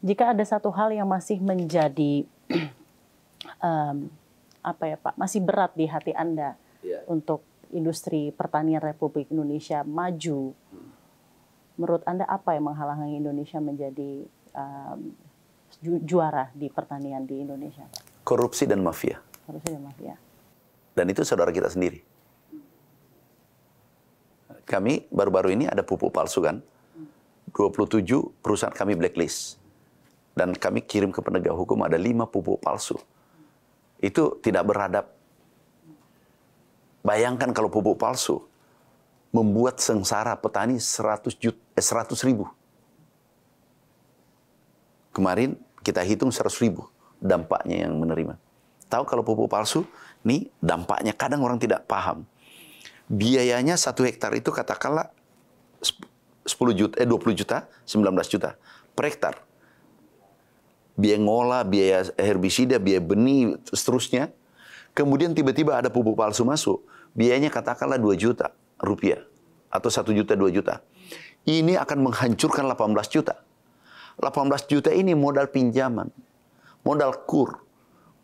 Jika ada satu hal yang masih menjadi masih berat di hati Anda untuk industri pertanian Republik Indonesia maju, menurut Anda apa yang menghalangi Indonesia menjadi juara di pertanian di Indonesia? Korupsi dan mafia. Korupsi dan mafia. Dan itu saudara kita sendiri. Kami baru-baru ini ada pupuk palsu kan. 27 perusahaan kami blacklist. Dan kami kirim ke penegak hukum ada 5 pupuk palsu. Itu tidak beradab. Bayangkan kalau pupuk palsu membuat sengsara petani 100.000. Kemarin kita hitung 100.000 dampaknya yang menerima. Tahu kalau pupuk palsu, nih dampaknya kadang orang tidak paham. Biayanya 1 hektar itu katakanlah 20 juta, 19 juta per hektar. Biaya ngolah, biaya herbisida, biaya benih, seterusnya. Kemudian tiba-tiba ada pupuk palsu masuk. Biayanya katakanlah 2 juta rupiah. Atau 1 juta, 2 juta. Ini akan menghancurkan 18 juta. 18 juta ini modal pinjaman. Modal kur.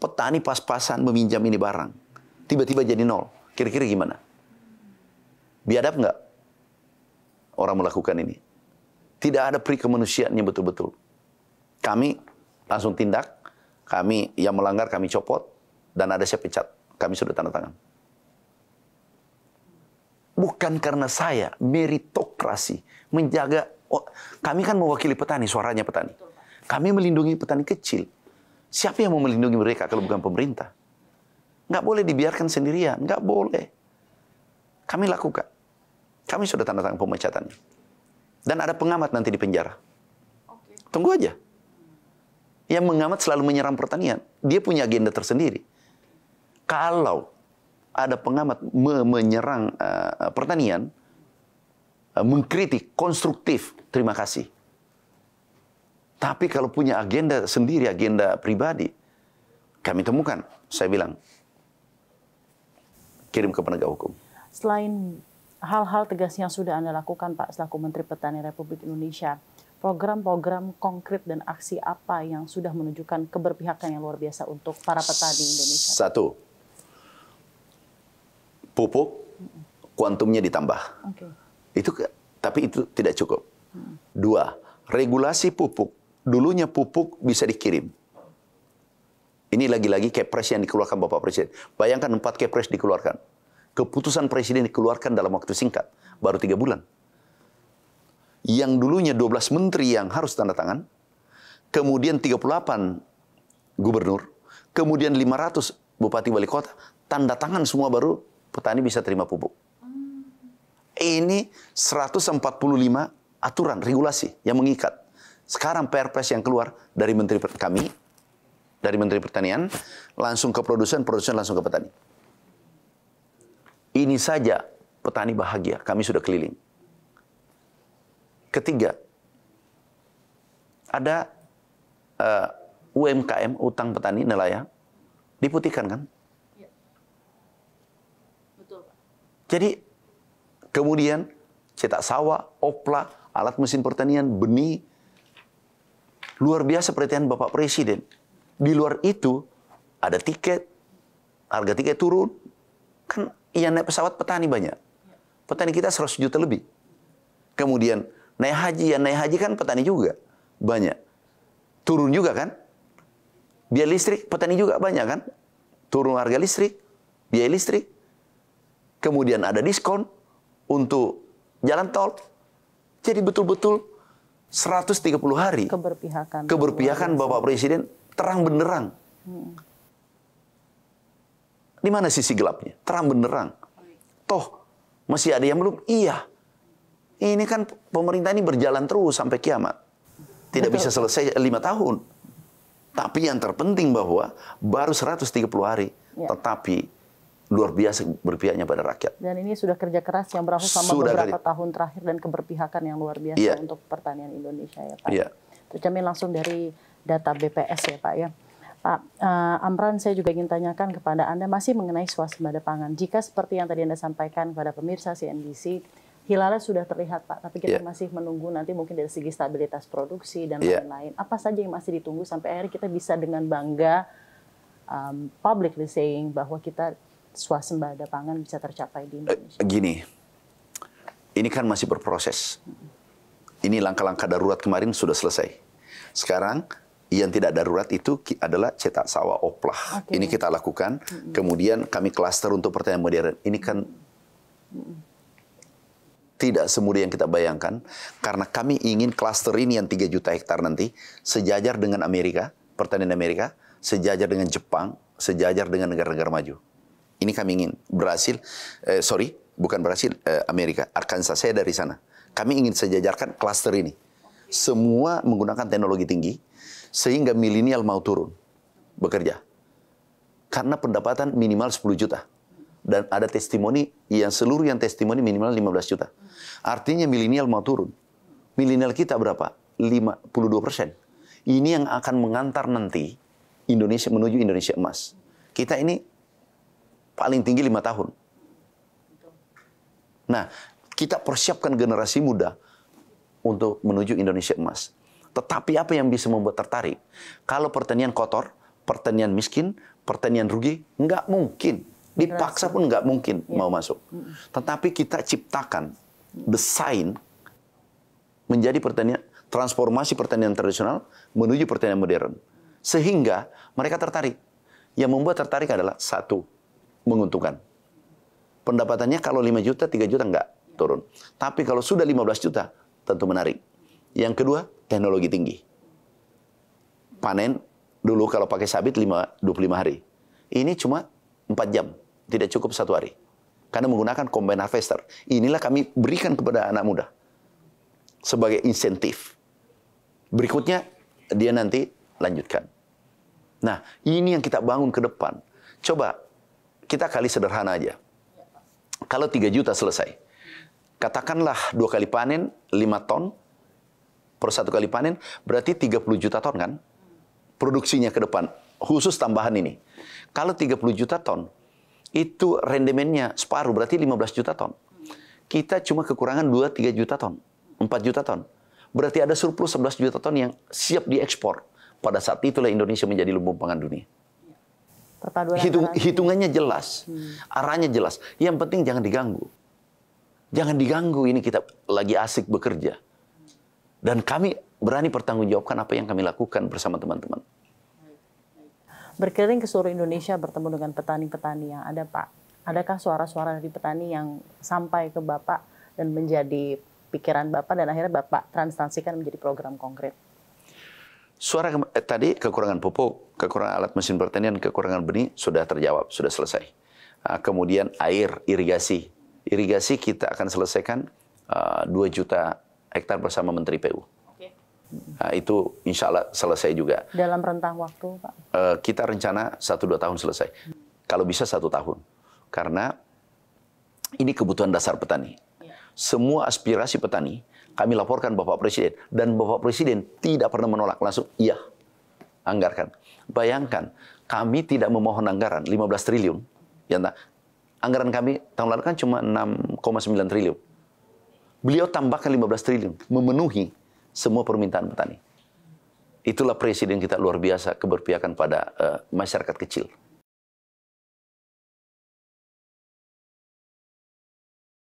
Petani pas-pasan meminjam ini barang. Tiba-tiba jadi nol. Kira-kira gimana? Biadab nggak orang melakukan ini? Tidak ada peri kemanusiaannya betul-betul. Kami langsung tindak. Kami yang melanggar kami copot. Dan ada saya pecat. Kami sudah tanda tangan. Bukan karena saya meritokrasi. Menjaga. Kami kan mewakili petani. Suaranya petani. Kami melindungi petani kecil. Siapa yang mau melindungi mereka kalau bukan pemerintah? Nggak boleh dibiarkan sendirian. Nggak boleh. Kami lakukan. Kami sudah tanda tangan pemecatannya. Dan ada pengamat nanti di penjara. Tunggu aja. Yang mengamat selalu menyerang pertanian. Dia punya agenda tersendiri. Kalau ada pengamat menyerang pertanian, mengkritik, konstruktif, terima kasih. Tapi kalau punya agenda sendiri, agenda pribadi, kami temukan. Saya bilang, kirim ke penegak hukum. Selain hal-hal tegas yang sudah Anda lakukan, Pak, selaku Menteri Pertanian Republik Indonesia, program-program konkret dan aksi apa yang sudah menunjukkan keberpihakan yang luar biasa untuk para petani Indonesia? 1, pupuk, kuantumnya ditambah. Tapi itu tidak cukup. 2, regulasi pupuk. Dulunya pupuk bisa dikirim. Ini lagi-lagi kepres yang dikeluarkan Bapak Presiden. Bayangkan 4 kepres dikeluarkan. Keputusan Presiden dikeluarkan dalam waktu singkat. Baru 3 bulan. Yang dulunya 12 menteri yang harus tanda tangan. Kemudian 38 gubernur. Kemudian 500 bupati wali kota. Tanda tangan semua baru petani bisa terima pupuk. Ini 145 aturan, regulasi yang mengikat. Sekarang Perpres yang keluar dari Menteri kami, dari Menteri Pertanian, langsung ke produsen, produsen langsung ke petani. Ini saja petani bahagia, kami sudah keliling. Ketiga, ada UMKM, utang petani, nelayan, diputihkan kan? Ya. Betul, Pak. Jadi, kemudian cetak sawah, opla, alat mesin pertanian, benih, luar biasa perhatian Bapak Presiden. Di luar itu, ada tiket, harga tiket turun. Kan yang naik pesawat petani banyak. Petani kita 100 juta lebih. Kemudian naik haji, yang naik haji kan petani juga banyak. Turun juga kan? Biaya listrik, petani juga banyak kan? Turun harga listrik, biaya listrik. Kemudian ada diskon untuk jalan tol. Jadi betul-betul 130 hari keberpihakan Bapak Presiden terang benderang. Di mana sisi gelapnya? Terang benderang. Toh masih ada yang belum? Iya. Ini kan pemerintah ini berjalan terus sampai kiamat. Tidak bisa selesai 5 tahun. Tapi yang terpenting bahwa baru 130 hari. Tetapi luar biasa berpihaknya pada rakyat. Dan ini sudah kerja keras yang berlangsung selama beberapa tahun terakhir dan keberpihakan yang luar biasa untuk pertanian Indonesia ya Pak. Terus kami langsung dari data BPS ya Pak ya. Pak Amran, saya juga ingin tanyakan kepada Anda masih mengenai swasembada pangan. Jika seperti yang tadi Anda sampaikan kepada pemirsa CNBC, hilalnya sudah terlihat Pak, tapi kita masih menunggu nanti mungkin dari segi stabilitas produksi dan lain-lain. Apa saja yang masih ditunggu sampai akhirnya kita bisa dengan bangga publicly saying bahwa kita swasembada pangan bisa tercapai di Indonesia? Gini, ini kan masih berproses. Ini langkah-langkah darurat kemarin sudah selesai. Sekarang yang tidak darurat itu adalah cetak sawah oplah. Ini kita lakukan. Kemudian kami klaster untuk pertanian modern. Ini kan tidak semudah yang kita bayangkan. Karena kami ingin klaster ini yang 3 juta hektar nanti sejajar dengan Amerika, pertanian Amerika, sejajar dengan Jepang, sejajar dengan negara-negara maju. Ini kami ingin. Amerika. Arkansas, saya dari sana. Kami ingin sejajarkan klaster ini. Semua menggunakan teknologi tinggi, sehingga milenial mau turun bekerja. Karena pendapatan minimal 10 juta. Dan ada testimoni, seluruh yang testimoni minimal 15 juta. Artinya milenial mau turun. Milenial kita berapa? 52%. Ini yang akan mengantar nanti Indonesia menuju Indonesia emas. Kita ini paling tinggi 5 tahun. Nah, kita persiapkan generasi muda untuk menuju Indonesia emas. Tetapi apa yang bisa membuat tertarik? Kalau pertanian kotor, pertanian miskin, pertanian rugi, nggak mungkin. Dipaksa pun nggak mungkin mau masuk. Tetapi kita ciptakan desain menjadi pertanian, transformasi pertanian tradisional menuju pertanian modern. Sehingga mereka tertarik. Yang membuat tertarik adalah satu, menguntungkan. Pendapatannya kalau 5 juta, 3 juta nggak turun. Tapi kalau sudah 15 juta, tentu menarik. Yang kedua, teknologi tinggi. Panen dulu kalau pakai sabit 25 hari. Ini cuma 4 jam. Tidak cukup 1 hari. Karena menggunakan combine harvester. Inilah kami berikan kepada anak muda. Sebagai insentif. Berikutnya, dia nanti lanjutkan. Nah, ini yang kita bangun ke depan. Coba, kita kali sederhana aja. Kalau 3 juta selesai. Katakanlah 2 kali panen, 5 ton per 1 kali panen, berarti 30 juta ton kan? Produksinya ke depan, khusus tambahan ini. Kalau 30 juta ton, itu rendemennya separuh, berarti 15 juta ton. Kita cuma kekurangan 2-3 juta ton, 4 juta ton. Berarti ada surplus 11 juta ton yang siap diekspor. Pada saat itulah Indonesia menjadi lumbung pangan dunia. Hitungannya jelas, arahnya jelas. Yang penting jangan diganggu. Jangan diganggu, ini kita lagi asik bekerja. Dan kami berani pertanggungjawabkan apa yang kami lakukan bersama teman-teman. Berkeliling ke seluruh Indonesia bertemu dengan petani-petani yang ada, Pak. Adakah suara-suara dari petani yang sampai ke Bapak dan menjadi pikiran Bapak dan akhirnya Bapak transformasikan menjadi program konkret? Suara tadi kekurangan pupuk, kekurangan alat mesin pertanian, kekurangan benih sudah terjawab, sudah selesai. Kemudian air, irigasi. Irigasi kita akan selesaikan 2 juta hektar bersama Menteri PU. Nah, itu insya Allah selesai juga. Dalam rentang waktu, Pak? Kita rencana 1-2 tahun selesai. Kalau bisa 1 tahun. Karena ini kebutuhan dasar petani. Semua aspirasi petani kami laporkan Bapak Presiden. Dan Bapak Presiden tidak pernah menolak. Langsung, iya, anggarkan. Bayangkan, kami tidak memohon anggaran 15 triliun. Ya, anggaran kami tahun lalu kan cuma 6,9 triliun. Beliau tambahkan 15 triliun. Memenuhi semua permintaan petani. Itulah Presiden kita luar biasa keberpihakan pada masyarakat kecil.